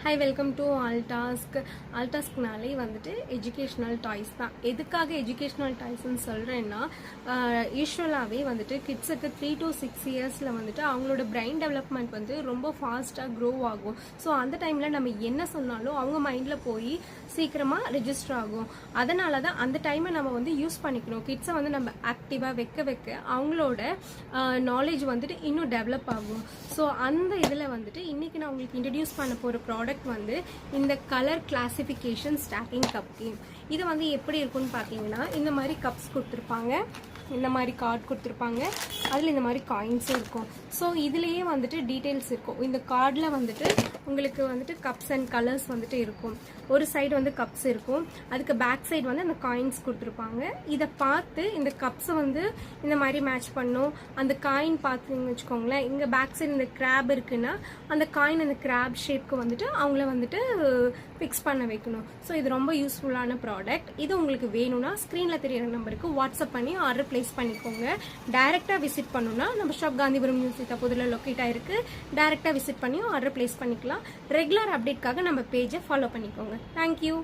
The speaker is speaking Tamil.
Hi welcome to Alltask. ஆல்டாஸ்க்னாலே வந்துட்டு எஜுகேஷ்னல் டாய்ஸ் தான். எதுக்காக எஜுகேஷ்னல் டாய்ஸ்ன்னு சொல்கிறேன்னா, யூஸ்வலாகவே வந்துட்டு கிட்ஸுக்கு 3 to 6 இயர்ஸில் வந்துட்டு அவங்களோட பிரெயின் டெவலப்மெண்ட் வந்து ரொம்ப ஃபாஸ்ட்டாக க்ரோ ஆகும். ஸோ அந்த டைமில் நம்ம என்ன சொன்னாலும் அவங்க மைண்டில் போய் சீக்கிரமாக ரெஜிஸ்டர் ஆகும். அதனால தான் அந்த டைமை நம்ம வந்து யூஸ் பண்ணிக்கணும். கிட்ஸை வந்து நம்ம ஆக்டிவாக வைக்க அவங்களோட நாலேஜ் வந்துட்டு இன்னும் டெவலப் ஆகும். ஸோ அந்த இதில் வந்துட்டு இன்றைக்கி நான் உங்களுக்கு இன்ட்ரடியூஸ் பண்ண போகிற ப்ராடக்ட் வந்து இந்த colour classification stacking cup game. இது வந்து எப்படி இருக்குன்னு பார்த்தீங்கன்னா, இந்த மாதிரி கப்ஸ் கொடுத்துருப்பாங்க, இந்த மாதிரி கார்டு கொடுத்துருப்பாங்க, அதில் இந்த மாதிரி காயின்ஸும் இருக்கும். ஸோ இதுலேயே வந்துட்டு டீட்டெயில்ஸ் இருக்கும். இந்த கார்டில் வந்துட்டு உங்களுக்கு வந்துட்டு கப்ஸ் அண்ட் கலர்ஸ் வந்துட்டு இருக்கும். ஒரு சைடு வந்து கப்ஸ் இருக்கும், அதுக்கு பேக் சைடு வந்து அந்த காயின்ஸ் கொடுத்துருப்பாங்க. இதை பார்த்து இந்த கப்ஸை வந்து இந்த மாதிரி மேட்ச் பண்ணும். அந்த காயின் பார்த்துன்னு வச்சுக்கோங்களேன், இங்கே பேக் சைடு இந்த கிராப் இருக்குன்னா அந்த காயின் அந்த கிராப் ஷேப்க்கு வந்துட்டு அவங்கள வந்துட்டு ஃபிக்ஸ் பண்ண வைக்கணும். ஸோ இது ரொம்ப யூஸ்ஃபுல்லான ப்ராடக்ட். இது உங்களுக்கு வேணும்னா ஸ்க்ரீனில் தெரியிற நம்பருக்கு வாட்ஸ்அப் பண்ணி ஆர்டர் ப்ளேஸ் பண்ணிக்கோங்க. டைரெக்டாக விசிட் பண்ணணும்னா நம்ம ஷாப் காந்திபுரம் நியூ சீதாபுரத்தில் லொக்கேட் ஆயிருக்கு. டைரெக்டாக விசிட் பண்ணி ஆர்டர் ப்ளேஸ் பண்ணிக்கலாம். ரெகுலர் அப்டேட்காக நம்ம பேஜை ஃபாலோ பண்ணிக்கோங்க. தேங்க்யூ.